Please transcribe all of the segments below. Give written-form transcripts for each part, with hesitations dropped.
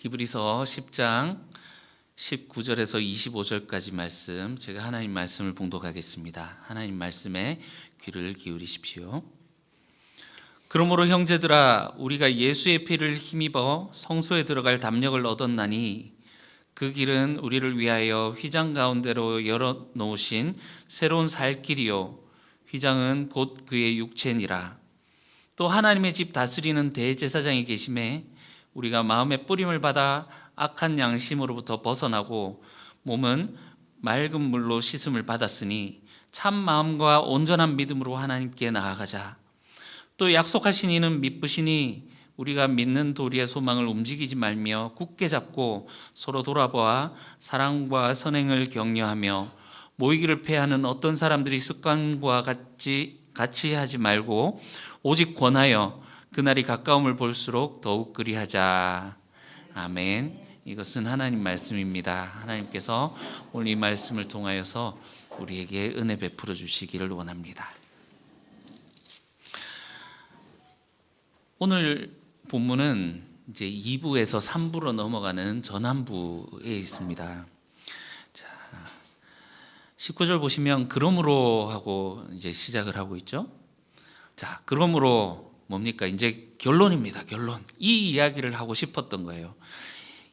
히브리서 10장 19절에서 25절까지 말씀, 제가 하나님 말씀을 봉독하겠습니다. 하나님 말씀에 귀를 기울이십시오. 그러므로 형제들아, 우리가 예수의 피를 힘입어 성소에 들어갈 담력을 얻었나니 그 길은 우리를 위하여 휘장 가운데로 열어놓으신 새로운 살 길이요, 휘장은 곧 그의 육체니라. 또 하나님의 집 다스리는 대제사장이 계심에 우리가 마음의 뿌림을 받아 악한 양심으로부터 벗어나고 몸은 맑은 물로 씻음을 받았으니 참 마음과 온전한 믿음으로 하나님께 나아가자. 또 약속하신 이는 미쁘시니 우리가 믿는 도리의 소망을 움직이지 말며 굳게 잡고 서로 돌아보아 사랑과 선행을 격려하며 모이기를 패하는 어떤 사람들이 습관과 같이 하지 말고 오직 권하여 그날이 가까움을 볼수록 더욱 그리하자. 아멘. 이것은 하나님 말씀입니다. 하나님께서 오늘 이 말씀을 통하여서 우리에게 은혜 베풀어 주시기를 원합니다. 오늘 본문은 이제 2부에서 3부로 넘어가는 전환부에 있습니다. 자, 19절 보시면 그러므로 하고 이제 시작을 하고 있죠. 자, 그러므로 뭡니까? 이제 결론입니다. 결론. 이 이야기를 하고 싶었던 거예요.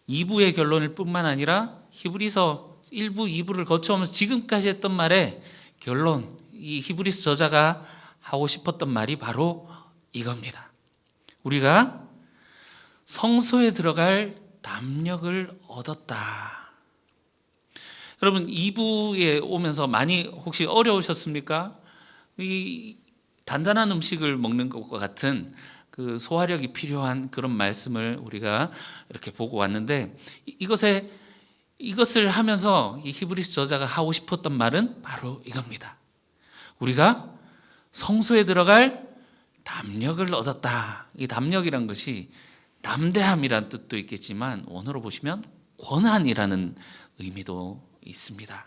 2부의 결론일 뿐만 아니라 히브리서 1부, 2부를 거쳐오면서 지금까지 했던 말의 결론, 이 히브리서 저자가 하고 싶었던 말이 바로 이겁니다. 우리가 성소에 들어갈 담력을 얻었다. 여러분, 2부에 오면서 많이 혹시 어려우셨습니까? 이 단단한 음식을 먹는 것과 같은 그 소화력이 필요한 그런 말씀을 우리가 이렇게 보고 왔는데, 이것을 하면서 이 히브리서 저자가 하고 싶었던 말은 바로 이겁니다. 우리가 성소에 들어갈 담력을 얻었다. 이 담력이란 것이 담대함이란 뜻도 있겠지만 원어로 보시면 권한이라는 의미도 있습니다.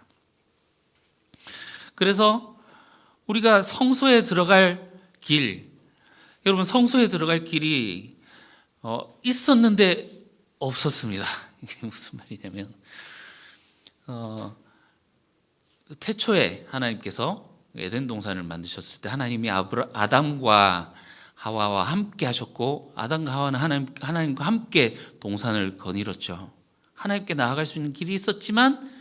그래서 우리가 성소에 들어갈 길, 여러분, 성소에 들어갈 길이 있었는데 없었습니다. 이게 무슨 말이냐면 태초에 하나님께서 에덴 동산을 만드셨을 때 하나님이 아담과 하와와 함께 하셨고, 아담과 하와는 하나님과 함께 동산을 거닐었죠. 하나님께 나아갈 수 있는 길이 있었지만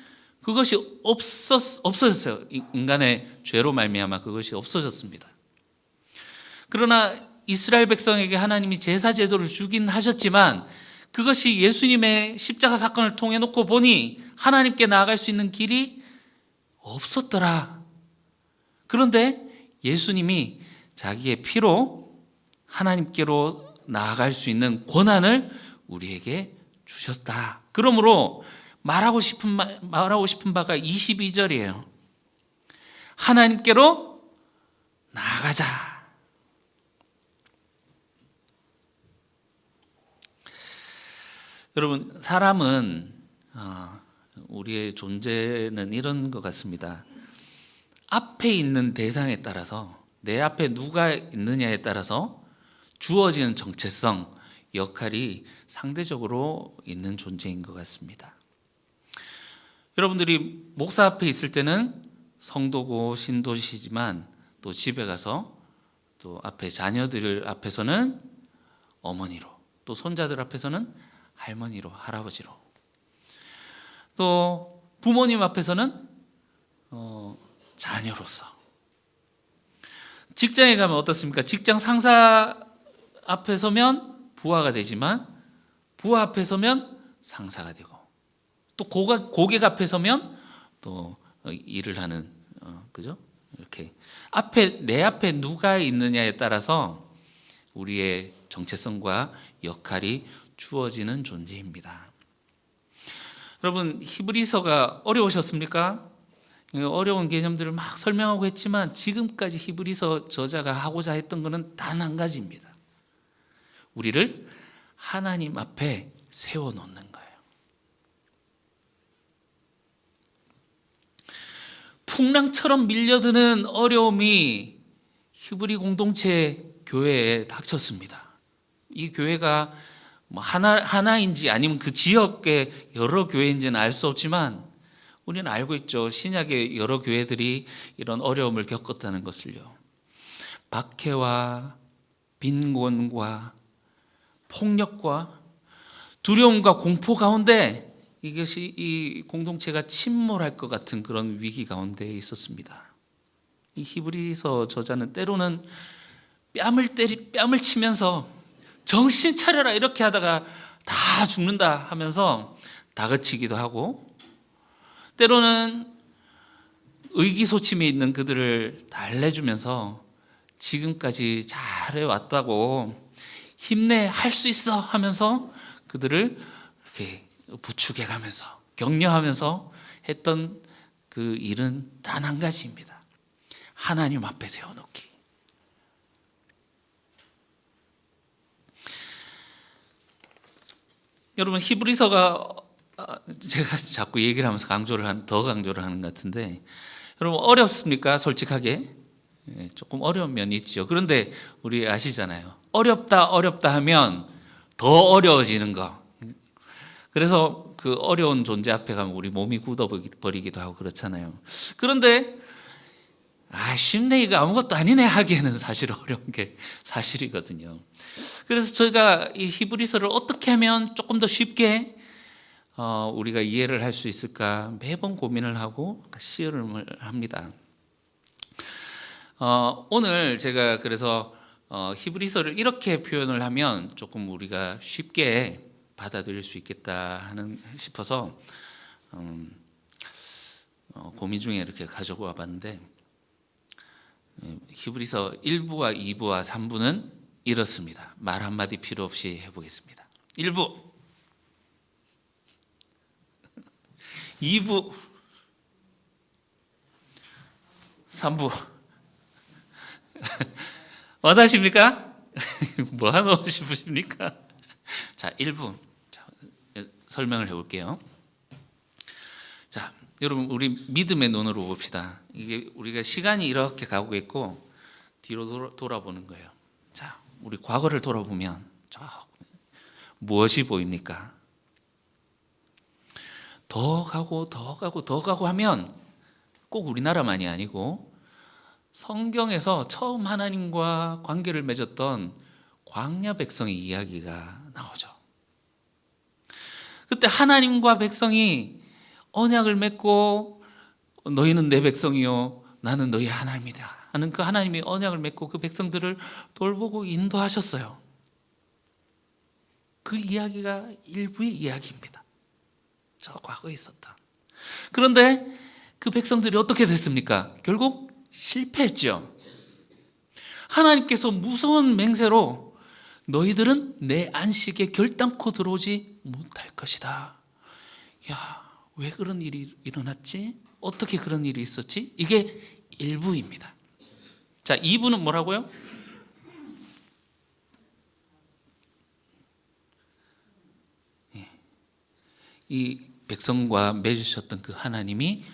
그것이 없어졌어요. 인간의 죄로 말미암아 그것이 없어졌습니다. 그러나 이스라엘 백성에게 하나님이 제사 제도를 주긴 하셨지만 그것이 예수님의 십자가 사건을 통해 놓고 보니 하나님께 나아갈 수 있는 길이 없었더라. 그런데 예수님이 자기의 피로 하나님께로 나아갈 수 있는 권한을 우리에게 주셨다. 그러므로 말하고 싶은 바가 22절이에요. 하나님께로 나아가자. 여러분, 사람은 우리의 존재는 이런 것 같습니다. 앞에 있는 대상에 따라서, 내 앞에 누가 있느냐에 따라서 주어지는 정체성, 역할이 상대적으로 있는 존재인 것 같습니다. 여러분들이 목사 앞에 있을 때는 성도고 신도시지만 또 집에 가서 또 앞에 자녀들 앞에서는 어머니로, 또 손자들 앞에서는 할머니로, 할아버지로, 또 부모님 앞에서는 자녀로서. 직장에 가면 어떻습니까? 직장 상사 앞에 서면 부하가 되지만 부하 앞에 서면 상사가 되고, 또 고객 앞에 서면 또 일을 하는, 그죠? 이렇게 내 앞에 누가 있느냐에 따라서 우리의 정체성과 역할이 주어지는 존재입니다. 여러분, 히브리서가 어려우셨습니까? 어려운 개념들을 막 설명하고 했지만 지금까지 히브리서 저자가 하고자 했던 것은 단 한 가지입니다. 우리를 하나님 앞에 세워놓는 거예요. 풍랑처럼 밀려드는 어려움이 히브리 공동체 교회에 닥쳤습니다. 이 교회가 뭐 하나인지 아니면 그 지역의 여러 교회인지는 알 수 없지만 우리는 알고 있죠. 신약의 여러 교회들이 이런 어려움을 겪었다는 것을요. 박해와 빈곤과 폭력과 두려움과 공포 가운데 이것이 이 공동체가 침몰할 것 같은 그런 위기 가운데 있었습니다. 이 히브리서 저자는 때로는 뺨을 치면서 정신 차려라 이렇게 하다가 다 죽는다 하면서 다그치기도 하고, 때로는 의기소침해 있는 그들을 달래주면서 지금까지 잘해왔다고 힘내, 할 수 있어 하면서 그들을 이렇게 부축해가면서 격려하면서 했던 그 일은 단 한 가지입니다. 하나님 앞에 세워놓기. 여러분, 히브리서가 제가 자꾸 얘기를 하면서 더 강조를 하는 것 같은데, 여러분 어렵습니까? 솔직하게 조금 어려운 면이 있죠. 그런데 우리 아시잖아요. 어렵다 하면 더 어려워지는 거. 그래서 그 어려운 존재 앞에 가면 우리 몸이 굳어버리기도 하고 그렇잖아요. 그런데 쉽네, 이거 아무것도 아니네 하기에는 사실 어려운 게 사실이거든요. 그래서 저희가 이 히브리서를 어떻게 하면 조금 더 쉽게 우리가 이해를 할 수 있을까 매번 고민을 하고 씨름을 합니다. 오늘 제가 그래서 히브리서를 이렇게 표현을 하면 조금 우리가 쉽게 받아들일 수 있겠다 싶어서 고민 중에 이렇게 가져와 봤는데, 히브리서 1부와 2부와 3부는 이렇습니다. 말 한마디 필요 없이 해보겠습니다. 1부, 2부, 3부. 원하십니까? 뭐 하고 싶으십니까? 자, 1부 설명을 해볼게요. 자, 여러분 우리 믿음의 눈으로 봅시다. 이게 우리가 시간이 이렇게 가고 있고 뒤로 돌아보는 거예요. 자, 우리 과거를 돌아보면 무엇이 보입니까? 더 가고 하면 꼭 우리나라만이 아니고 성경에서 처음 하나님과 관계를 맺었던 광야 백성의 이야기가 나오죠. 그때 하나님과 백성이 언약을 맺고 너희는 내 백성이요 나는 너희 하나님이다 하는 그 하나님이 언약을 맺고 그 백성들을 돌보고 인도하셨어요. 그 이야기가 일부의 이야기입니다. 저 과거에 있었다. 그런데 그 백성들이 어떻게 됐습니까? 결국 실패했죠. 하나님께서 무서운 맹세로 너희들은 내 안식에 결단코 들어오지 못할 것이다. 야, 왜 그런 일이 일어났지? 어떻게 그런 일이 있었지? 이게 1부입니다. 자, 2부는 뭐라고요? 이 백성과 맺으셨던 그 하나님이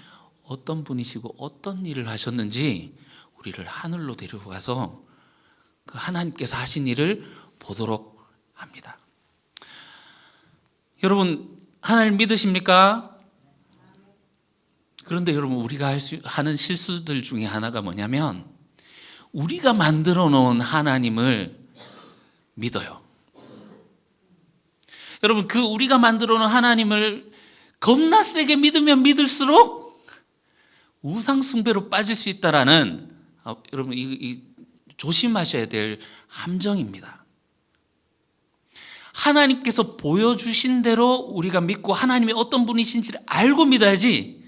어떤 분이시고 어떤 일을 하셨는지 우리를 하늘로 데려가서 그 하나님께서 하신 일을 보도록 합니다. 여러분, 하나님 믿으십니까? 그런데 여러분, 우리가 하는 실수들 중에 하나가 뭐냐면 우리가 만들어 놓은 하나님을 믿어요. 여러분, 그 우리가 만들어 놓은 하나님을 겁나 세게 믿으면 믿을수록 우상 숭배로 빠질 수 있다라는 여러분 이 조심하셔야 될 함정입니다. 하나님께서 보여주신 대로 우리가 믿고 하나님이 어떤 분이신지를 알고 믿어야지,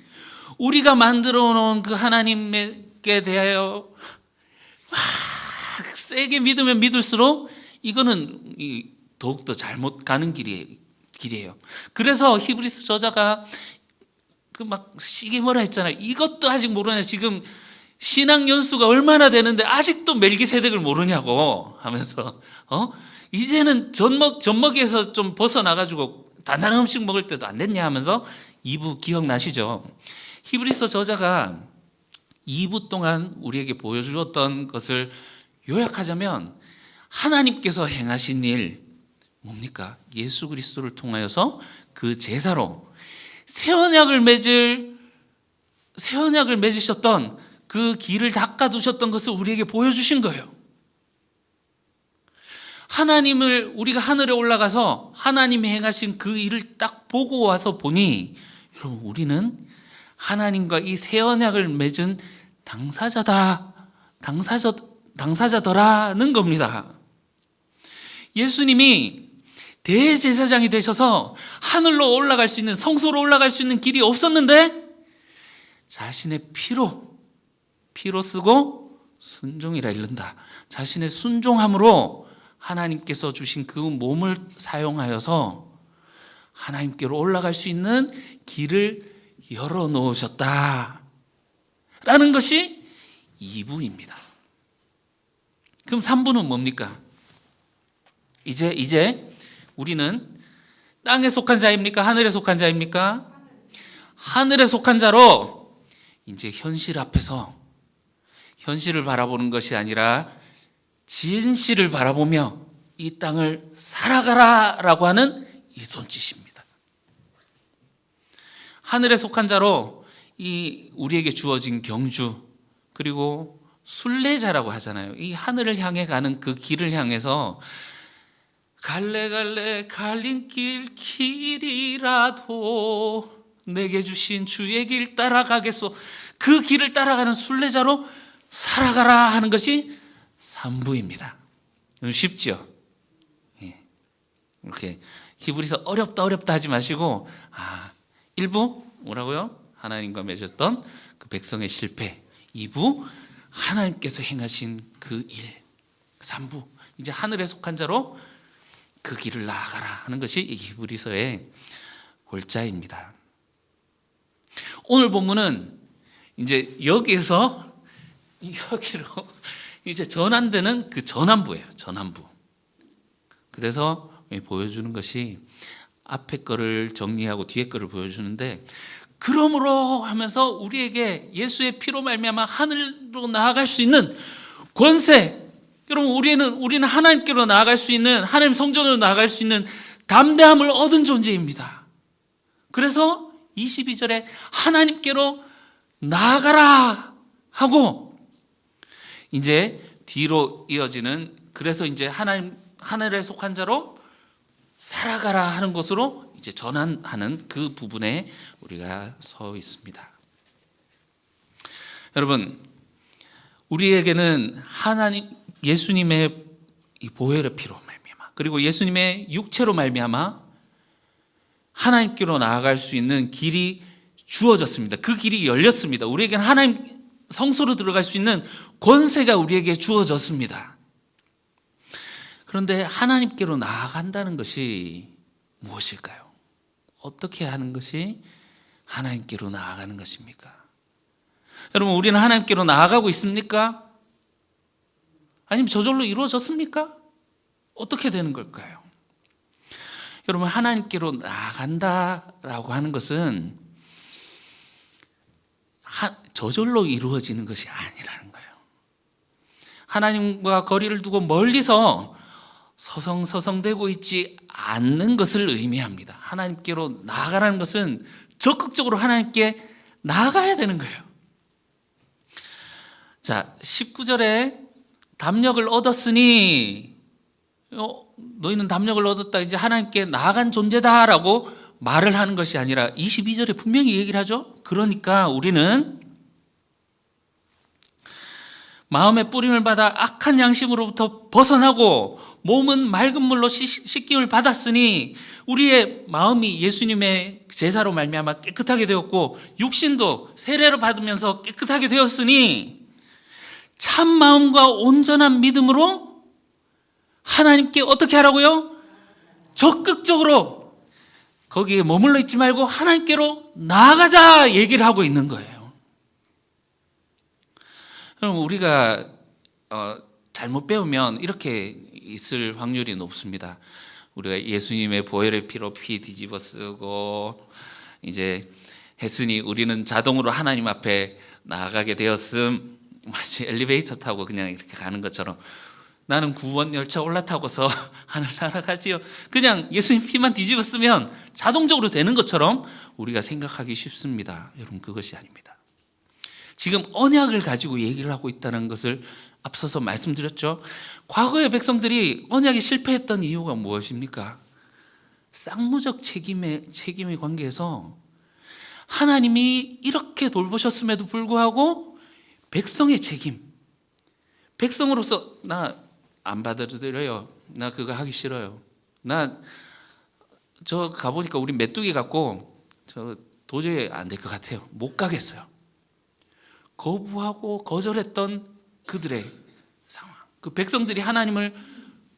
우리가 만들어 놓은 그 하나님께 대하여 막 세게 믿으면 믿을수록 이거는 더욱더 잘못 가는 길이에요. 그래서 히브리서 저자가 막 시기 뭐라 했잖아요. 이것도 아직 모르냐, 지금 신앙 연수가 얼마나 되는데 아직도 멜기세덱을 모르냐고 하면서 이제는 젖먹이에서 좀 벗어나가지고 단단한 음식 먹을 때도 안 됐냐 하면서 2부 기억나시죠? 히브리서 저자가 2부 동안 우리에게 보여주었던 것을 요약하자면 하나님께서 행하신 일, 뭡니까? 예수 그리스도를 통하여서 그 제사로 새 언약을 맺으셨던 그 길을 닦아두셨던 것을 우리에게 보여주신 거예요. 하나님을 우리가 하늘에 올라가서 하나님이 행하신 그 일을 딱 보고 와서 보니 여러분 우리는 하나님과 이 새 언약을 맺은 당사자더라는 겁니다. 예수님이 대제사장이 되셔서 하늘로 올라갈 수 있는, 성소로 올라갈 수 있는 길이 없었는데 자신의 피로 쓰고 순종이라 이른다. 자신의 순종함으로 하나님께서 주신 그 몸을 사용하여서 하나님께로 올라갈 수 있는 길을 열어놓으셨다 라는 것이 2부입니다. 그럼 3부는 뭡니까? 이제 우리는 땅에 속한 자입니까? 하늘에 속한 자입니까? 하늘에 속한 자로 이제 현실 앞에서 현실을 바라보는 것이 아니라 진실을 바라보며 이 땅을 살아가라라고 하는 이 손짓입니다. 하늘에 속한 자로 이 우리에게 주어진 경주, 그리고 순례자라고 하잖아요. 이 하늘을 향해 가는 그 길을 향해서 갈래 갈림길 길이라도 내게 주신 주의 길 따라가겠소. 그 길을 따라가는 순례자로 살아가라 하는 것이 3부입니다. 쉽죠? 이렇게 히브리서 어렵다 하지 마시고 1부 뭐라고요? 하나님과 맺었던 그 백성의 실패. 2부 하나님께서 행하신 그 일. 3부 이제 하늘에 속한 자로 그 길을 나아가라 하는 것이 이 히브리서의 골자입니다. 오늘 본문은 이제 여기로 이제 전환되는 그 전환부예요. 전환부. 그래서 보여주는 것이 앞에 거를 정리하고 뒤에 거를 보여주는데, 그러므로 하면서 우리에게 예수의 피로 말미암아 하늘로 나아갈 수 있는 권세, 여러분 우리는 하나님께로 나아갈 수 있는, 하나님 성전으로 나아갈 수 있는 담대함을 얻은 존재입니다. 그래서 22절에 하나님께로 나아가라 하고 이제 뒤로 이어지는, 그래서 이제 하늘에 속한 자로 살아가라 하는 것으로 이제 전환하는 그 부분에 우리가 서 있습니다. 여러분, 우리에게는 예수님의 이 보혈의 피로 말미암아, 그리고 예수님의 육체로 말미암아 하나님께로 나아갈 수 있는 길이 주어졌습니다. 그 길이 열렸습니다. 우리에게는 하나님 성소로 들어갈 수 있는 권세가 우리에게 주어졌습니다. 그런데 하나님께로 나아간다는 것이 무엇일까요? 어떻게 하는 것이 하나님께로 나아가는 것입니까? 여러분, 우리는 하나님께로 나아가고 있습니까? 아니면 저절로 이루어졌습니까? 어떻게 되는 걸까요? 여러분, 하나님께로 나아간다라고 하는 것은 저절로 이루어지는 것이 아니라는 거예요. 하나님과 거리를 두고 멀리서 서성서성대고 있지 않는 것을 의미합니다. 하나님께로 나아가라는 것은 적극적으로 하나님께 나아가야 되는 거예요. 자, 19절에 담력을 얻었으니, 너희는 담력을 얻었다, 이제 하나님께 나아간 존재다라고 말을 하는 것이 아니라 22절에 분명히 얘기를 하죠. 그러니까 우리는 마음의 뿌림을 받아 악한 양심으로부터 벗어나고 몸은 맑은 물로 씻김을 받았으니 우리의 마음이 예수님의 제사로 말미암아 깨끗하게 되었고 육신도 세례를 받으면서 깨끗하게 되었으니 참 마음과 온전한 믿음으로 하나님께 어떻게 하라고요? 적극적으로 거기에 머물러 있지 말고 하나님께로 나아가자 얘기를 하고 있는 거예요. 그럼 우리가 잘못 배우면 이렇게 있을 확률이 높습니다. 우리가 예수님의 보혈의 피로 피 뒤집어 쓰고 이제 했으니 우리는 자동으로 하나님 앞에 나아가게 되었음, 마치 엘리베이터 타고 그냥 이렇게 가는 것처럼 나는 구원 열차 올라타고서 하늘 날아가지요. 그냥 예수님 피만 뒤집어 쓰면 자동적으로 되는 것처럼 우리가 생각하기 쉽습니다. 여러분, 그것이 아닙니다. 지금 언약을 가지고 얘기를 하고 있다는 것을 앞서서 말씀드렸죠. 과거의 백성들이 언약에 실패했던 이유가 무엇입니까? 쌍무적 책임의 관계에서 하나님이 이렇게 돌보셨음에도 불구하고 백성의 책임, 백성으로서 나 안 받아들여요. 나 그거 하기 싫어요. 나 저 가보니까 우리 메뚜기 같고 저 도저히 안 될 것 같아요. 못 가겠어요. 거부하고 거절했던 그들의 상황, 그 백성들이 하나님을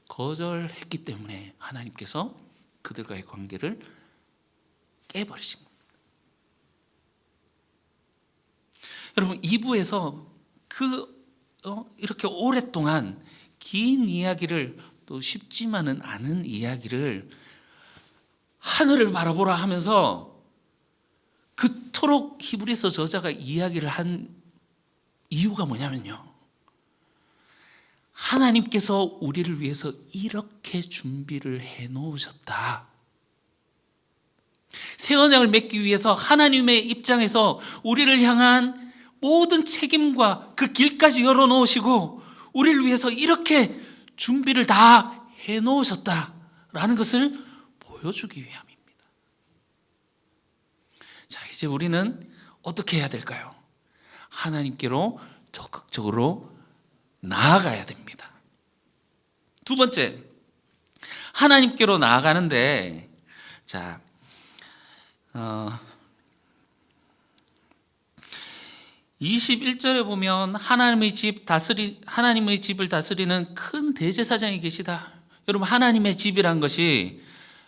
거절했기 때문에 하나님께서 그들과의 관계를 깨버리신 겁니다. 여러분, 2부에서 이렇게 오랫동안 긴 이야기를, 또 쉽지만은 않은 이야기를 하늘을 바라보라 하면서 그토록 히브리서 저자가 이야기를 한 이유가 뭐냐면요, 하나님께서 우리를 위해서 이렇게 준비를 해 놓으셨다. 새 언약을 맺기 위해서 하나님의 입장에서 우리를 향한 모든 책임과 그 길까지 열어놓으시고 우리를 위해서 이렇게 준비를 다 해놓으셨다라는 것을 보여주기 위함입니다. 자, 이제 우리는 어떻게 해야 될까요? 하나님께로 적극적으로 나아가야 됩니다. 두 번째, 하나님께로 나아가는데, 자, 21절에 보면 하나님의 집을 다스리는 큰 대제사장이 계시다. 여러분, 하나님의 집이란 것이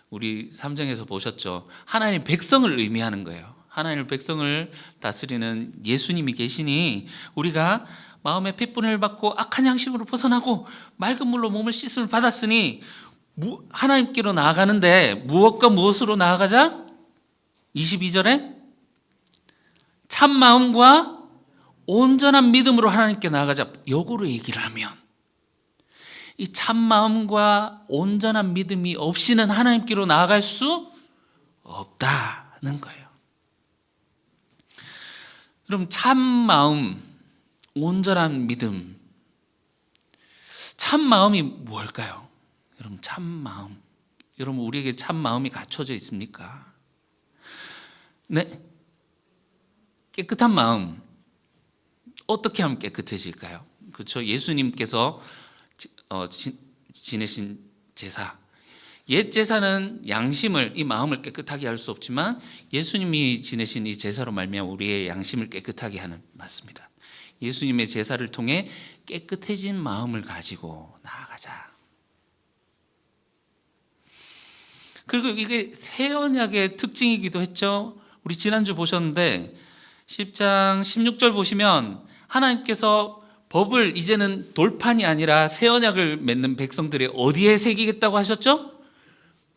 우리 3장에서 보셨죠. 하나님 백성을 의미하는 거예요. 하나님 백성을 다스리는 예수님이 계시니 우리가 마음의 핏분을 받고 악한 양심으로 벗어나고 맑은 물로 몸을 씻음을 받았으니 하나님께로 나아가는데 무엇과 무엇으로 나아가자? 22절에 참 마음과 온전한 믿음으로 하나님께 나아가자. 역으로 얘기를 하면 이 참 마음과 온전한 믿음이 없이는 하나님께로 나아갈 수 없다는 거예요. 그럼 참 마음, 온전한 믿음, 참 마음이 뭘까요? 여러분, 참 마음, 여러분, 우리에게 참 마음이 갖춰져 있습니까? 네, 깨끗한 마음 어떻게 하면 깨끗해질까요? 그렇죠. 예수님께서 지내신 제사, 옛 제사는 양심을, 이 마음을 깨끗하게 할 수 없지만 예수님이 지내신 이 제사로 말미암아 우리의 양심을 깨끗하게 하는, 맞습니다. 예수님의 제사를 통해 깨끗해진 마음을 가지고 나아가자. 그리고 이게 새 언약의 특징이기도 했죠. 우리 지난주 보셨는데 10장 16절 보시면 하나님께서 법을 이제는 돌판이 아니라 새 언약을 맺는 백성들이 어디에 새기겠다고 하셨죠?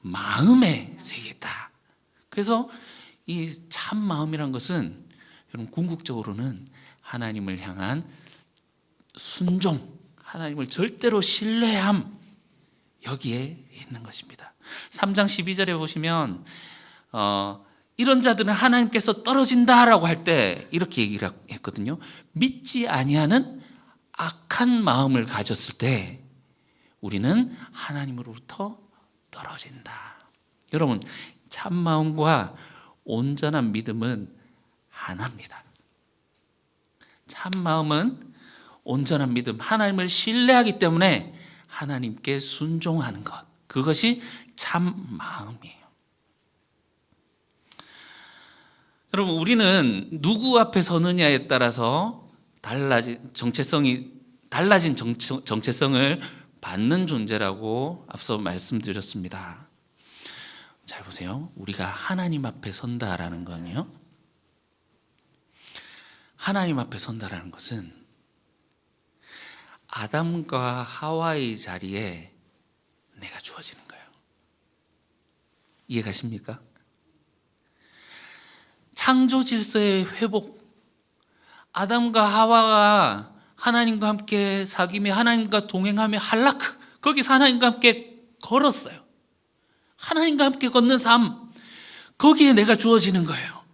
마음에 새기겠다. 그래서 이 참 마음이란 것은 여러분, 궁극적으로는 하나님을 향한 순종, 하나님을 절대로 신뢰함, 여기에 있는 것입니다. 3장 12절에 보시면 이런 자들은 하나님께서 떨어진다라고 할 때 이렇게 얘기를 했거든요. 믿지 아니하는 악한 마음을 가졌을 때 우리는 하나님으로부터 떨어진다. 여러분, 참 마음과 온전한 믿음은 하나입니다. 참 마음은, 온전한 믿음, 하나님을 신뢰하기 때문에 하나님께 순종하는 것, 그것이 참 마음이에요. 여러분, 우리는 누구 앞에 서느냐에 따라서 달라진 정체성을 받는 존재라고 앞서 말씀드렸습니다. 잘 보세요. 우리가 하나님 앞에 선다라는 건요, 하나님 앞에 선다라는 것은 아담과 하와의 자리에 내가 주어지는 거예요. 이해가십니까? 창조 질서의 회복, 아담과 하와가 하나님과 함께 사귀며 하나님과 동행하며 할라크, 거기서 하나님과 함께 걸었어요. 하나님과 함께 걷는 삶, 거기에 내가 주어지는 거예요.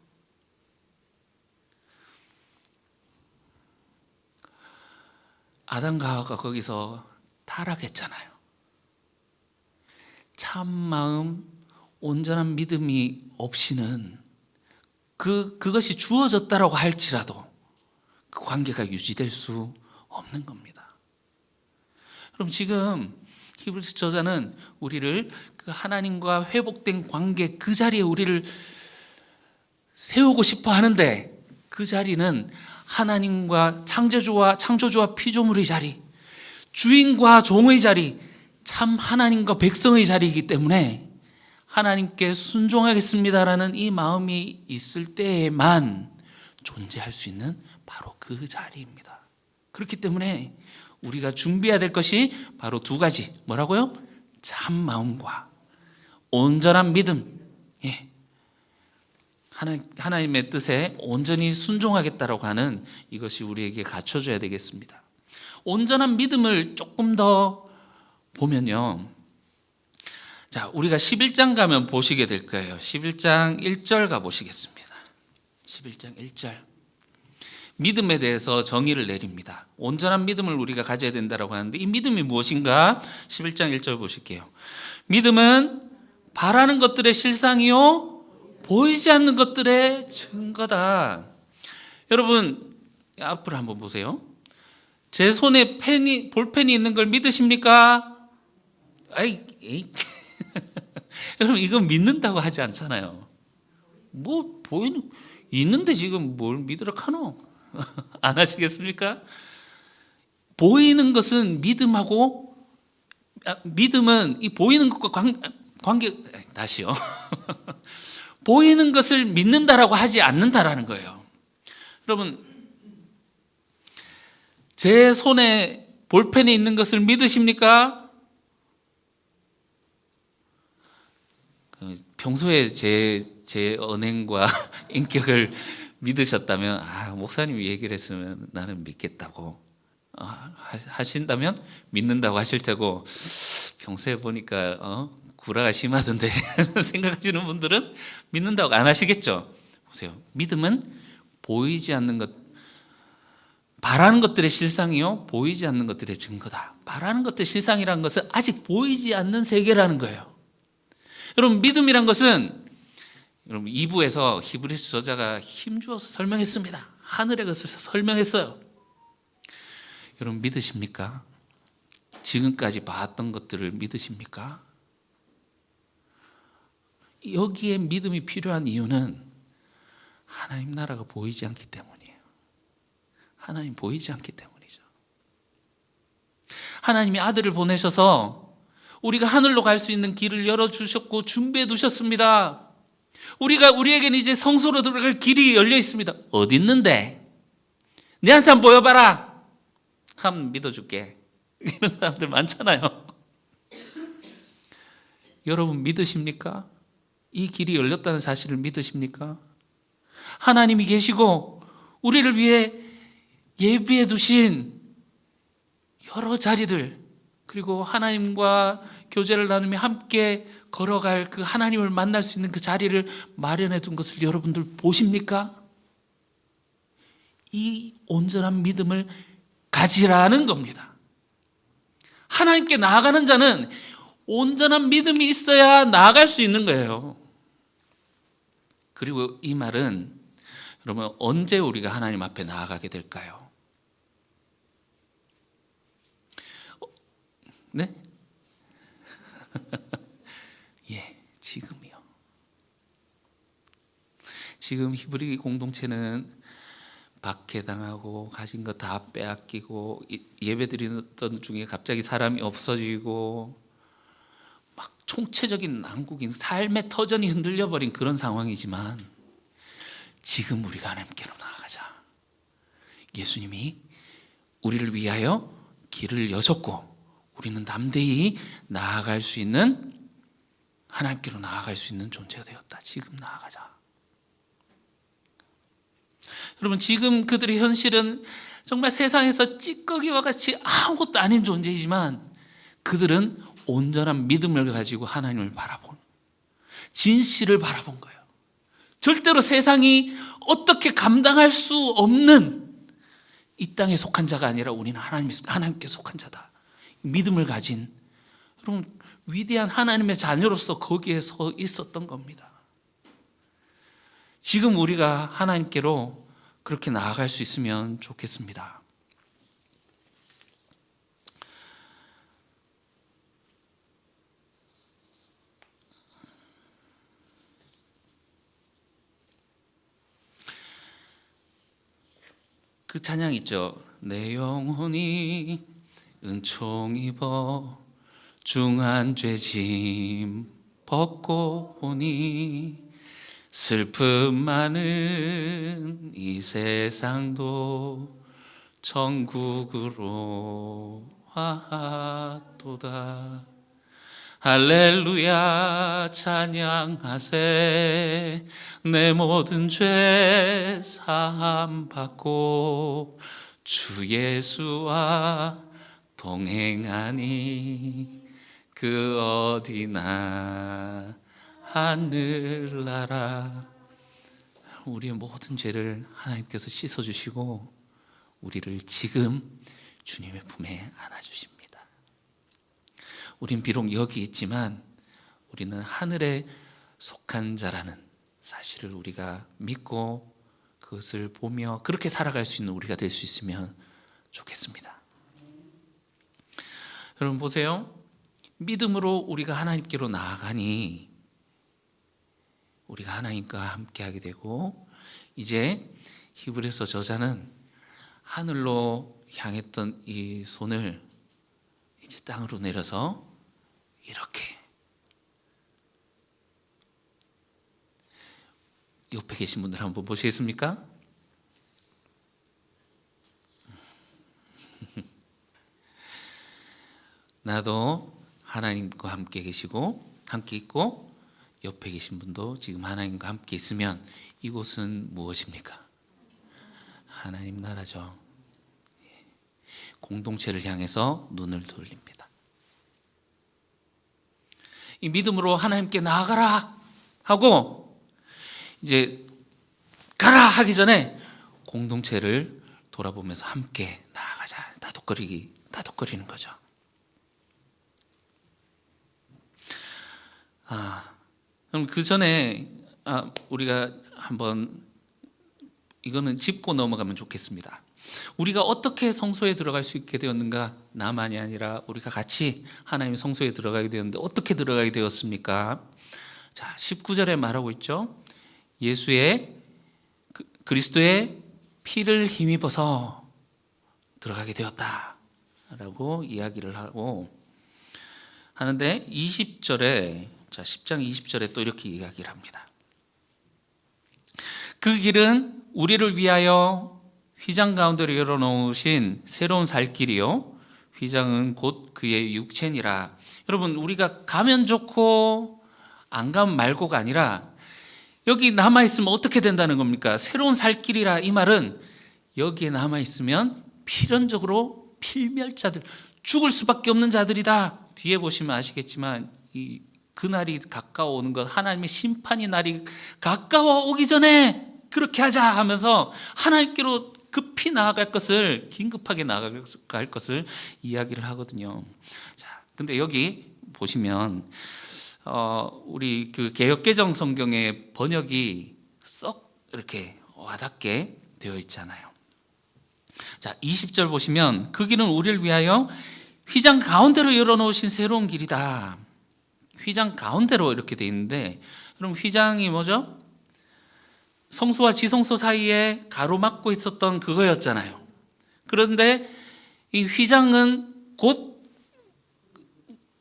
아담과 하와가 거기서 타락했잖아요. 참 마음, 온전한 믿음이 없이는 그것이 주어졌다라고 할지라도 그 관계가 유지될 수 없는 겁니다. 그럼 지금 히브리서 저자는 우리를 그 하나님과 회복된 관계, 그 자리에 우리를 세우고 싶어 하는데, 그 자리는 하나님과 창조주와 피조물의 자리, 주인과 종의 자리, 참 하나님과 백성의 자리이기 때문에 하나님께 순종하겠습니다라는 이 마음이 있을 때에만 존재할 수 있는 바로 그 자리입니다. 그렇기 때문에 우리가 준비해야 될 것이 바로 두 가지, 뭐라고요? 참 마음과 온전한 믿음. 예. 하나님의 뜻에 온전히 순종하겠다라고 하는 이것이 우리에게 갖춰져야 되겠습니다. 온전한 믿음을 조금 더 보면요, 자, 우리가 11장 가면 보시게 될 거예요. 11장 1절 가보시겠습니다. 11장 1절. 믿음에 대해서 정의를 내립니다. 온전한 믿음을 우리가 가져야 된다고 하는데, 이 믿음이 무엇인가? 11장 1절 보실게요. 믿음은 바라는 것들의 실상이요 보이지 않는 것들의 증거다. 여러분, 앞으로 한번 보세요. 제 손에 볼펜이 있는 걸 믿으십니까? 에이. 여러분, 이건 믿는다고 하지 않잖아요. 뭐 있는데 지금 뭘 믿으라 카노? 안 하시겠습니까? 보이는 것은 믿음은 이 보이는 것과 다시요. 보이는 것을 믿는다라고 하지 않는다라는 거예요. 여러분, 제 손에 볼펜이 있는 것을 믿으십니까? 평소에 제 언행과 인격을 믿으셨다면, 목사님이 얘기를 했으면 나는 믿겠다고 하신다면 믿는다고 하실 테고, 평소에 보니까 구라가 심하던데 생각하시는 분들은 믿는다고 안 하시겠죠. 보세요. 믿음은 보이지 않는 것, 바라는 것들의 실상이요 보이지 않는 것들의 증거다. 바라는 것들의 실상이라는 것은 아직 보이지 않는 세계라는 거예요. 여러분, 믿음이란 것은, 여러분 2부에서 히브리서 저자가 힘주어서 설명했습니다. 하늘의 것을 설명했어요. 여러분, 믿으십니까? 지금까지 봤던 것들을 믿으십니까? 여기에 믿음이 필요한 이유는 하나님 나라가 보이지 않기 때문이에요. 하나님 보이지 않기 때문이죠. 하나님이 아들을 보내셔서 우리가 하늘로 갈 수 있는 길을 열어주셨고 준비해 두셨습니다. 우리에게는 이제 성소로 들어갈 길이 열려 있습니다. 어디 있는데? 내한테 한번 보여봐라. 한번 믿어줄게. 이런 사람들 많잖아요. 여러분, 믿으십니까? 이 길이 열렸다는 사실을 믿으십니까? 하나님이 계시고 우리를 위해 예비해 두신 여러 자리들, 그리고 하나님과 교제를 나누며 함께 걸어갈 그 하나님을 만날 수 있는 그 자리를 마련해 둔 것을 여러분들 보십니까? 이 온전한 믿음을 가지라는 겁니다. 하나님께 나아가는 자는 온전한 믿음이 있어야 나아갈 수 있는 거예요. 그리고 이 말은, 여러분, 언제 우리가 하나님 앞에 나아가게 될까요? 네? 예, 지금이요. 지금 히브리 공동체는 박해당하고 가진 거 다 빼앗기고 예배드리던 중에 갑자기 사람이 없어지고 막 총체적인 난국인 삶의 터전이 흔들려버린 그런 상황이지만, 지금 우리가 하나님께로 나아가자. 예수님이 우리를 위하여 길을 여셨고 우리는 담대히 나아갈 수 있는, 하나님께로 나아갈 수 있는 존재가 되었다. 지금 나아가자. 여러분, 지금 그들의 현실은 정말 세상에서 찌꺼기와 같이 아무것도 아닌 존재이지만 그들은 온전한 믿음을 가지고 하나님을 바라본, 진실을 바라본 거예요. 절대로 세상이 어떻게 감당할 수 없는 이 땅에 속한 자가 아니라 우리는 하나님께 속한 자다. 믿음을 가진, 여러분, 위대한 하나님의 자녀로서 거기에 서 있었던 겁니다. 지금 우리가 하나님께로 그렇게 나아갈 수 있으면 좋겠습니다. 그 찬양 있죠. 내 영혼이 은총 입어 중한 죄짐 벗고 보니 슬픔 많은 이 세상도 천국으로 화하도다. 할렐루야 찬양하세. 내 모든 죄 사함 받고 주 예수와 동행하니 그 어디나 하늘나라. 우리의 모든 죄를 하나님께서 씻어주시고 우리를 지금 주님의 품에 안아주십니다. 우린 비록 여기 있지만 우리는 하늘에 속한 자라는 사실을 우리가 믿고 그것을 보며 그렇게 살아갈 수 있는 우리가 될 수 있으면 좋겠습니다. 여러분 보세요. 믿음으로 우리가 하나님께로 나아가니 우리가 하나님과 함께하게 되고, 이제 히브리서 저자는 하늘로 향했던 이 손을 이제 땅으로 내려서 이렇게, 옆에 계신 분들 한번 보시겠습니까? 나도 하나님과 함께 계시고 함께 있고 옆에 계신 분도 지금 하나님과 함께 있으면 이곳은 무엇입니까? 하나님 나라죠. 공동체를 향해서 눈을 돌립니다. 이 믿음으로 하나님께 나아가라 하고 이제 가라 하기 전에 공동체를 돌아보면서 함께 나아가자 다독거리는 거죠. 그럼 그 전에 우리가 한번 이거는 짚고 넘어가면 좋겠습니다. 우리가 어떻게 성소에 들어갈 수 있게 되었는가? 나만이 아니라 우리가 같이 하나님의 성소에 들어가게 되었는데 어떻게 들어가게 되었습니까? 자, 19절에 말하고 있죠. 예수의 그리스도의 피를 힘입어서 들어가게 되었다라고 이야기를 하는데 20절에, 자, 10장 20절에 또 이렇게 이야기를 합니다. 그 길은 우리를 위하여 휘장 가운데로 열어놓으신 새로운 살 길이요, 휘장은 곧 그의 육체니라. 여러분, 우리가 가면 좋고 안 가면 말고가 아니라 여기 남아있으면 어떻게 된다는 겁니까? 새로운 살 길이라, 이 말은 여기에 남아있으면 필연적으로 필멸자들, 죽을 수밖에 없는 자들이다. 뒤에 보시면 아시겠지만 그날이 가까워 오는 것, 하나님의 심판의 날이 가까워 오기 전에 그렇게 하자 하면서 하나님께로 급히 나아갈 것을, 긴급하게 나아갈 것을 이야기를 하거든요. 자, 근데 여기 보시면 우리 그 개역개정 성경의 번역이 썩 이렇게 와닿게 되어 있잖아요. 자, 20절 보시면 그 길은 우리를 위하여 휘장 가운데로 열어놓으신 새로운 길이다. 휘장 가운데로 이렇게 되어 있는데, 그럼 휘장이 뭐죠? 성소와 지성소 사이에 가로막고 있었던 그거였잖아요. 그런데 이 휘장은 곧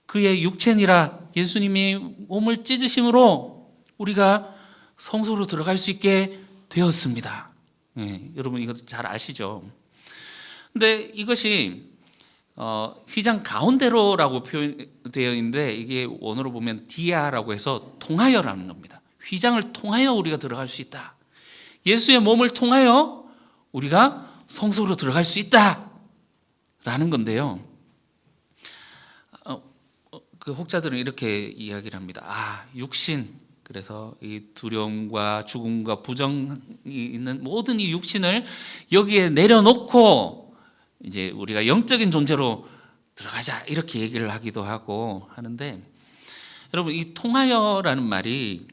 그의 육체니라, 예수님이 몸을 찢으심으로 우리가 성소로 들어갈 수 있게 되었습니다. 여러분 이거 잘 아시죠? 근데 이것이 휘장 가운데로라고 표현되어 있는데 이게 원어로 보면 디아라고 해서 통하여라는 겁니다. 휘장을 통하여 우리가 들어갈 수 있다. 예수의 몸을 통하여 우리가 성소로 들어갈 수 있다라는 건데요. 그 혹자들은 이렇게 이야기를 합니다. 육신, 그래서 이 두려움과 죽음과 부정이 있는 모든 이 육신을 여기에 내려놓고 이제 우리가 영적인 존재로 들어가자, 이렇게 얘기를 하기도 하고 하는데, 여러분, 이 통하여라는 말이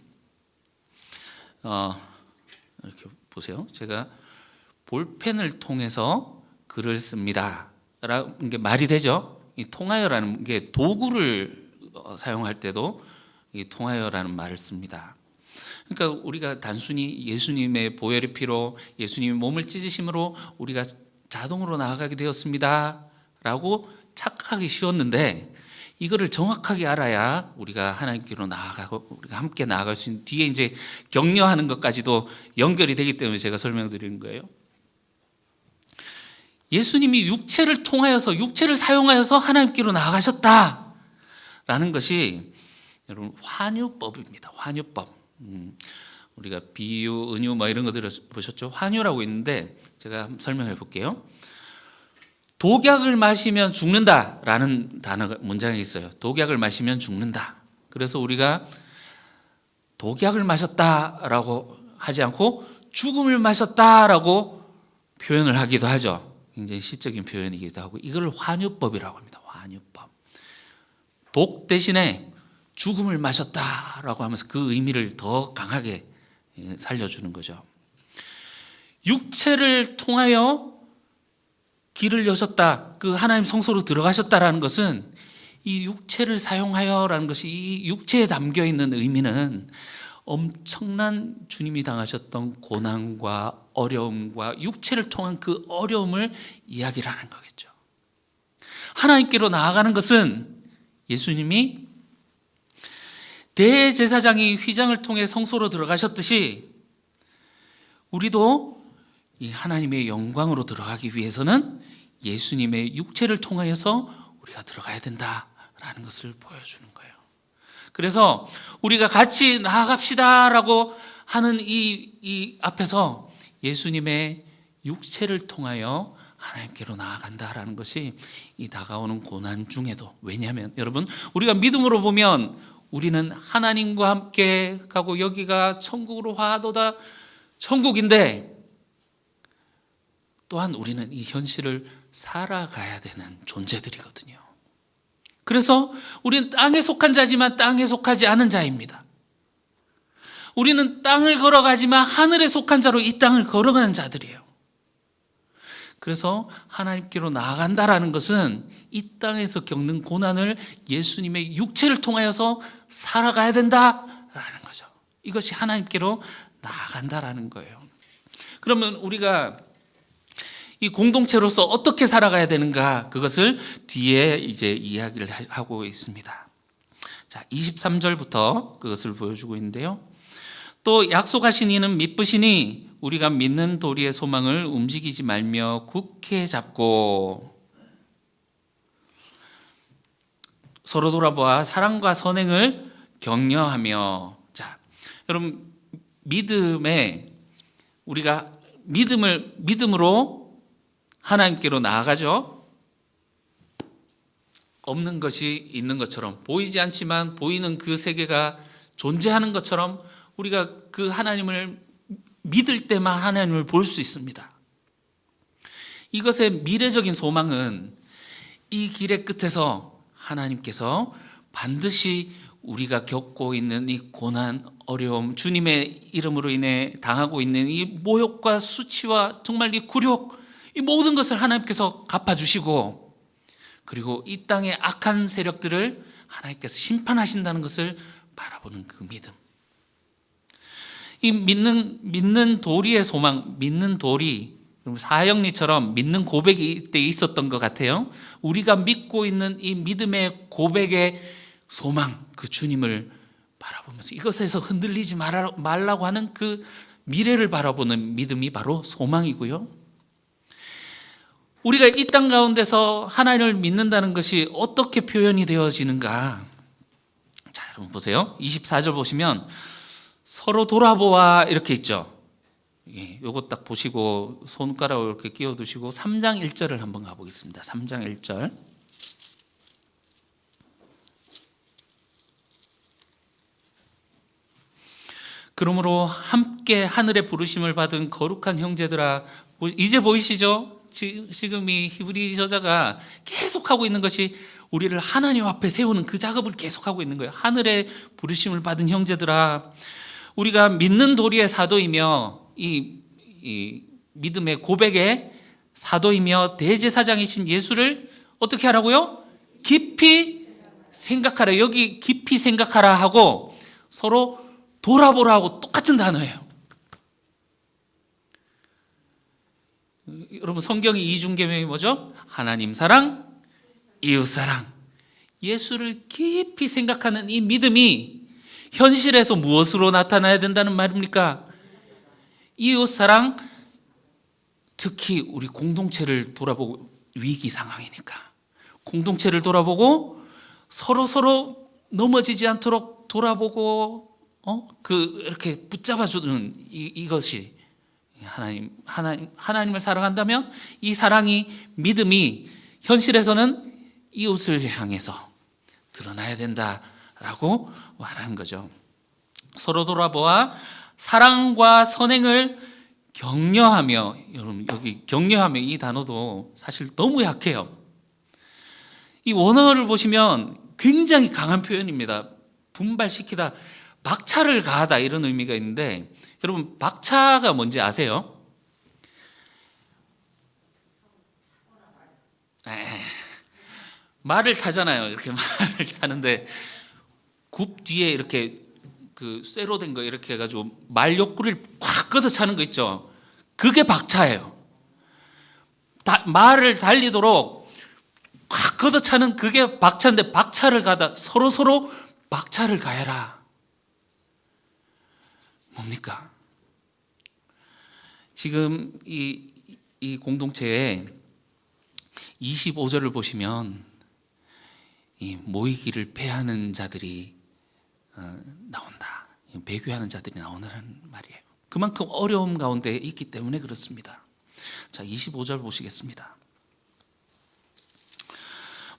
이렇게 보세요. 제가 볼펜을 통해서 글을 씁니다 라는 게 말이 되죠. 이 통하여라는 게 도구를 사용할 때도 이 통하여라는 말을 씁니다. 그러니까 우리가 단순히 예수님의 보혈의 피로, 예수님의 몸을 찢으심으로 우리가 자동으로 나아가게 되었습니다 라고 착각하기 쉬웠는데, 이거를 정확하게 알아야 우리가 하나님께로 나아가고 우리가 함께 나아갈 수 있는, 뒤에 이제 격려하는 것까지도 연결이 되기 때문에 제가 설명드리는 거예요. 예수님이 육체를 통하여서, 육체를 사용하여서 하나님께로 나아가셨다라는 것이 여러분 환유법입니다. 환유법. 우리가 비유, 은유 뭐 이런 거 들어보셨죠? 환유라고 있는데 제가 한번 설명해 볼게요. 독약을 마시면 죽는다라는 단어가, 문장이 있어요. 독약을 마시면 죽는다. 그래서 우리가 독약을 마셨다라고 하지 않고 죽음을 마셨다라고 표현을 하기도 하죠. 굉장히 시적인 표현이기도 하고, 이걸 환유법이라고 합니다. 환유법. 독 대신에 죽음을 마셨다라고 하면서 그 의미를 더 강하게 살려주는 거죠. 육체를 통하여 길을 여셨다, 그 하나님 성소로 들어가셨다라는 것은, 이 육체를 사용하여라는 것이, 이 육체에 담겨 있는 의미는 엄청난 주님이 당하셨던 고난과 어려움과 육체를 통한 그 어려움을 이야기를 하는 거겠죠. 하나님께로 나아가는 것은 예수님이 대제사장이 휘장을 통해 성소로 들어가셨듯이 우리도 이 하나님의 영광으로 들어가기 위해서는 예수님의 육체를 통하여서 우리가 들어가야 된다라는 것을 보여주는 거예요. 그래서 우리가 같이 나아갑시다라고 하는 이 앞에서 예수님의 육체를 통하여 하나님께로 나아간다라는 것이 이 다가오는 고난 중에도, 왜냐하면 여러분, 우리가 믿음으로 보면 우리는 하나님과 함께 가고 여기가 천국으로 화도다 천국인데, 또한 우리는 이 현실을 살아가야 되는 존재들이거든요. 그래서 우리는 땅에 속한 자지만 땅에 속하지 않은 자입니다. 우리는 땅을 걸어가지만 하늘에 속한 자로 이 땅을 걸어가는 자들이에요. 그래서 하나님께로 나아간다라는 것은 이 땅에서 겪는 고난을 예수님의 육체를 통하여서 살아가야 된다라는 거죠. 이것이 하나님께로 나아간다라는 거예요. 그러면 우리가 이 공동체로서 어떻게 살아가야 되는가, 그것을 뒤에 이제 이야기를 하고 있습니다. 자, 23절부터 그것을 보여주고 있는데요. 또 약속하신 이는 미쁘시니 우리가 믿는 도리의 소망을 움직이지 말며 굳게 잡고 서로 돌아보아 사랑과 선행을 격려하며. 자, 여러분, 믿음에 우리가 믿음으로 하나님께로 나아가죠. 없는 것이 있는 것처럼, 보이지 않지만 보이는 그 세계가 존재하는 것처럼 우리가 그 하나님을 믿을 때만 하나님을 볼 수 있습니다. 이것의 미래적인 소망은 이 길의 끝에서 하나님께서 반드시 우리가 겪고 있는 이 고난, 어려움, 주님의 이름으로 인해 당하고 있는 이 모욕과 수치와 정말 이 굴욕, 이 모든 것을 하나님께서 갚아주시고, 그리고 이 땅의 악한 세력들을 하나님께서 심판하신다는 것을 바라보는 그 믿음. 이 믿는 도리의 소망, 믿는 도리, 사형리처럼 믿는 고백이 이때 있었던 것 같아요. 우리가 믿고 있는 이 믿음의 고백의 소망, 그 주님을 바라보면서 이것에서 흔들리지 말라고 하는 그 미래를 바라보는 믿음이 바로 소망이고요. 우리가 이 땅 가운데서 하나님을 믿는다는 것이 어떻게 표현이 되어지는가? 자, 여러분 보세요. 24절 보시면 서로 돌아보아 이렇게 있죠. 예, 요거 딱 보시고 손가락을 이렇게 끼워 두시고 3장 1절을 한번 가보겠습니다. 3장 1절. 그러므로 함께 하늘의 부르심을 받은 거룩한 형제들아, 이제 보이시죠? 지금 이 히브리 저자가 계속하고 있는 것이 우리를 하나님 앞에 세우는 그 작업을 계속하고 있는 거예요. 하늘의 부르심을 받은 형제들아, 우리가 믿는 도리의 사도이며 이 믿음의 고백의 사도이며 대제사장이신 예수를 어떻게 하라고요? 깊이 생각하라. 여기 깊이 생각하라 하고 서로 돌아보라 하고 똑같은 단어예요. 여러분, 성경의 이중계명이 뭐죠? 하나님 사랑, 이웃 사랑. 예수를 깊이 생각하는 이 믿음이 현실에서 무엇으로 나타나야 된다는 말입니까? 이웃 사랑, 특히 우리 공동체를 돌아보고, 위기 상황이니까 공동체를 돌아보고 서로 넘어지지 않도록 돌아보고 이렇게 붙잡아주는 이것이 하나님을 사랑한다면 이 사랑이, 믿음이 현실에서는 이웃을 향해서 드러나야 된다라고 말하는 거죠. 서로 돌아보아 사랑과 선행을 격려하며, 여러분 여기 격려하며 이 단어도 사실 너무 약해요. 이 원어를 보시면 굉장히 강한 표현입니다. 분발시키다, 박차를 가하다 이런 의미가 있는데, 여러분 박차가 뭔지 아세요? 말을 타잖아요. 이렇게 말을 타는데 굽 뒤에 이렇게 그 쇠로 된 거 이렇게 해가지고 말 옆구리를 확 걷어차는 거 있죠. 그게 박차예요. 말을 달리도록 확 걷어차는 그게 박차인데, 박차를 가다 서로 박차를 가해라. 뭡니까? 지금 이 공동체에 25절을 보시면 이 모이기를 패하는 자들이 나온다. 배교하는 자들이 나오는 말이에요. 그만큼 어려움 가운데 있기 때문에 그렇습니다. 자, 25절 보시겠습니다.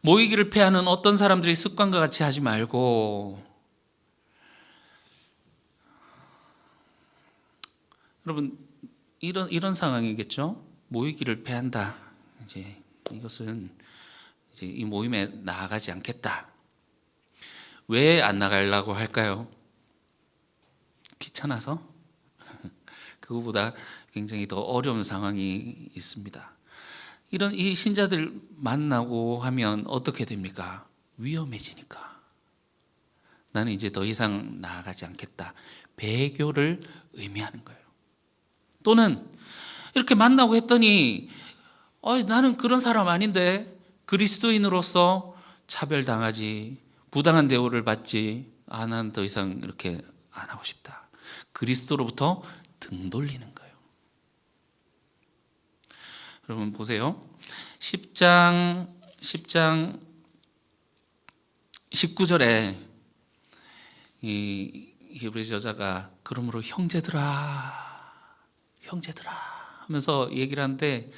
모이기를 패하는 어떤 사람들이 습관과 같이 하지 말고. 여러분, 이런 상황이겠죠? 모이기를 패한다. 이제 이것은 이제 이 모임에 나아가지 않겠다. 왜 안 나가려고 할까요? 귀찮아서? 그거보다 굉장히 더 어려운 상황이 있습니다. 이 신자들 만나고 하면 어떻게 됩니까? 위험해지니까. 나는 이제 더 이상 나아가지 않겠다. 배교를 의미하는 거예요. 또는 이렇게 만나고 했더니 나는 그런 사람 아닌데, 그리스도인으로서 차별당하지, 부당한 대우를 받지, 난 더 이상 이렇게 안 하고 싶다. 그리스도로부터 등 돌리는 거예요. 여러분 보세요. 10장 19절에 이 히브리 저자가 그러므로 형제들아 하면서 얘기를 하는데,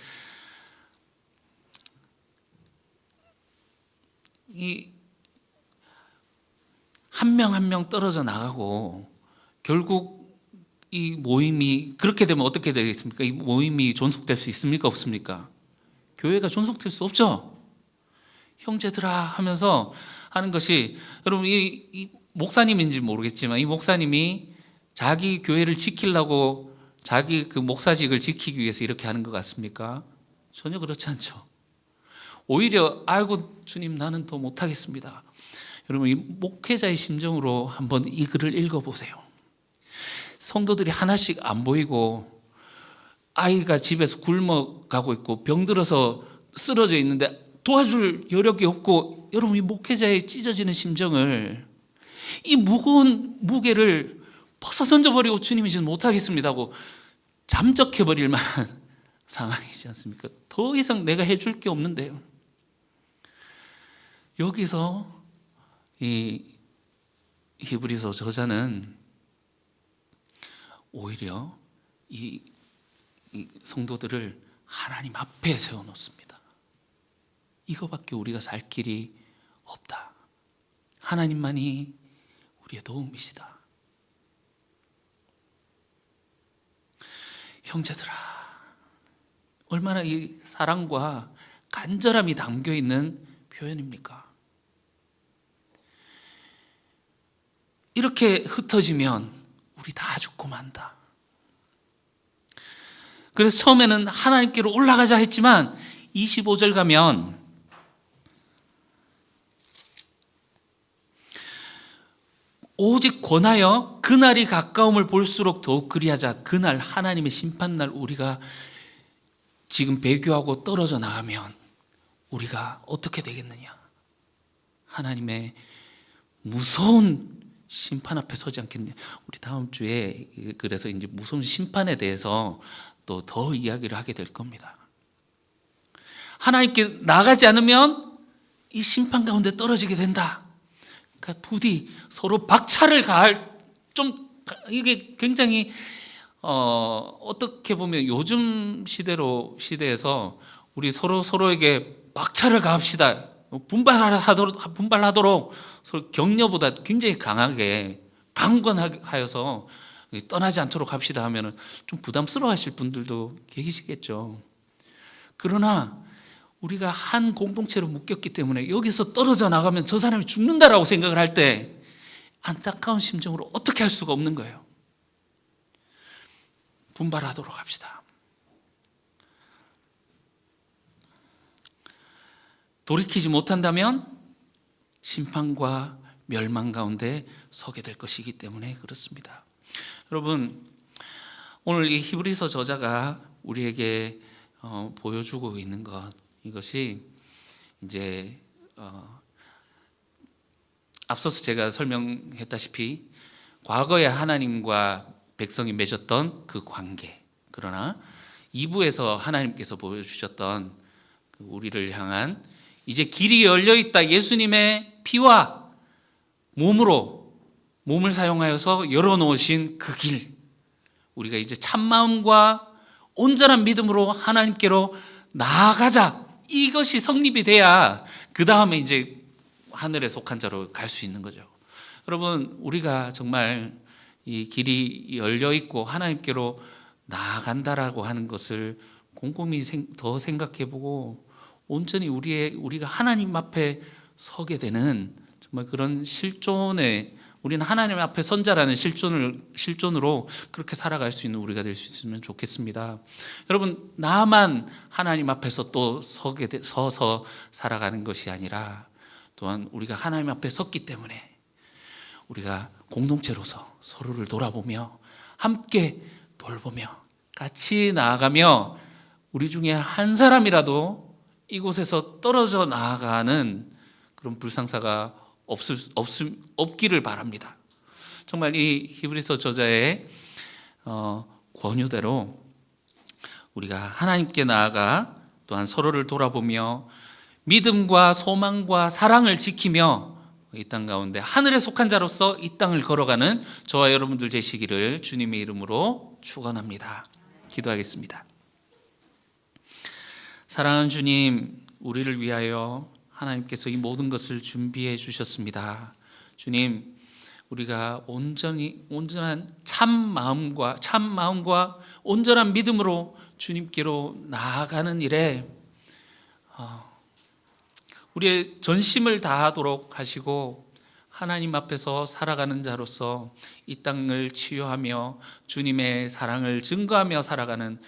한 명 한 명 떨어져 나가고 결국 이 모임이 그렇게 되면 어떻게 되겠습니까? 이 모임이 존속될 수 있습니까? 없습니까? 교회가 존속될 수 없죠. 형제들아 하면서 하는 것이, 여러분 이 목사님인지 모르겠지만 이 목사님이 자기 교회를 지키려고 자기 그 목사직을 지키기 위해서 이렇게 하는 것 같습니까? 전혀 그렇지 않죠. 오히려 아이고 주님, 나는 더 못하겠습니다. 여러분, 이 목회자의 심정으로 한번 이 글을 읽어보세요. 성도들이 하나씩 안 보이고 아이가 집에서 굶어가고 있고 병들어서 쓰러져 있는데 도와줄 여력이 없고, 여러분 이 목회자의 찢어지는 심정을, 이 무거운 무게를 벗어 던져버리고 주님 이제 못하겠습니다 하고 잠적해버릴 만한 상황이지 않습니까? 더 이상 내가 해줄 게 없는데요. 여기서 이 히브리서 저자는 오히려 이 이 성도들을 하나님 앞에 세워놓습니다. 이거밖에 우리가 살 길이 없다. 하나님만이 우리의 도움이시다. 형제들아, 얼마나 이 사랑과 간절함이 담겨 있는 표현입니까? 이렇게 흩어지면 우리 다 죽고 만다. 그래서 처음에는 하나님께로 올라가자 했지만 25절 가면 오직 권하여 그날이 가까움을 볼수록 더욱 그리하자. 그날 하나님의 심판날 우리가 지금 배교하고 떨어져 나가면 우리가 어떻게 되겠느냐? 하나님의 무서운 심판 앞에 서지 않겠느냐? 우리 다음 주에 그래서 이제 무서운 심판에 대해서 또 더 이야기를 하게 될 겁니다. 하나님께 나가지 않으면 이 심판 가운데 떨어지게 된다. 그러니까 부디 서로 박차를 가할, 좀 이게 굉장히 어떻게 보면 요즘 시대에서 우리 서로에게 박차를 가합시다, 분발하도록 서로 격려보다 굉장히 강하게 강권하여서 떠나지 않도록 합시다 하면은 좀 부담스러워하실 분들도 계시겠죠. 그러나 우리가 한 공동체로 묶였기 때문에 여기서 떨어져 나가면 저 사람이 죽는다라고 생각을 할 때 안타까운 심정으로 어떻게 할 수가 없는 거예요. 분발하도록 합시다. 돌이키지 못한다면 심판과 멸망 가운데 서게 될 것이기 때문에 그렇습니다. 여러분, 오늘 이 히브리서 저자가 우리에게 보여주고 있는 것, 이것이 이제 앞서서 제가 설명했다시피 과거에 하나님과 백성이 맺었던 그 관계, 그러나 2부에서 하나님께서 보여주셨던 우리를 향한 이제 길이 열려있다, 예수님의 피와 몸을 사용하여서 열어놓으신 그 길, 우리가 이제 참마음과 온전한 믿음으로 하나님께로 나아가자, 이것이 성립이 돼야 그 다음에 이제 하늘에 속한 자로 갈 수 있는 거죠. 여러분, 우리가 정말 이 길이 열려 있고 하나님께로 나아간다라고 하는 것을 곰곰이 더 생각해보고 온전히 우리가 하나님 앞에 서게 되는 정말 그런 실존에, 우리는 하나님 앞에 선자라는 실존으로 그렇게 살아갈 수 있는 우리가 될 수 있으면 좋겠습니다. 여러분, 나만 하나님 앞에서 또 서서 살아가는 것이 아니라 또한 우리가 하나님 앞에 섰기 때문에 우리가 공동체로서 서로를 돌아보며 함께 돌보며 같이 나아가며 우리 중에 한 사람이라도 이곳에서 떨어져 나아가는 그런 불상사가 없기를 바랍니다. 정말 이 히브리서 저자의 권유대로 우리가 하나님께 나아가 또한 서로를 돌아보며 믿음과 소망과 사랑을 지키며 이 땅 가운데 하늘에 속한 자로서 이 땅을 걸어가는 저와 여러분들 되시기를 주님의 이름으로 축원합니다. 기도하겠습니다. 사랑하는 주님, 우리를 위하여 하나님께서 이 모든 것을 준비해 주셨습니다. 주님, 우리가 온전한 참 마음과 온전한 믿음으로 주님께로 나아가는 일에 우리의 전심을 다하도록 하시고 하나님 앞에서 살아가는 자로서 이 땅을 치유하며 주님의 사랑을 증거하며 살아가는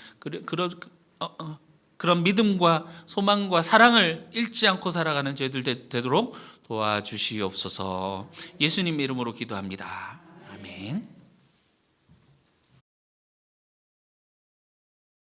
그런 믿음과 소망과 사랑을 잃지 않고 살아가는 저희들 되도록 도와주시옵소서. 예수님 이름으로 기도합니다. 아멘.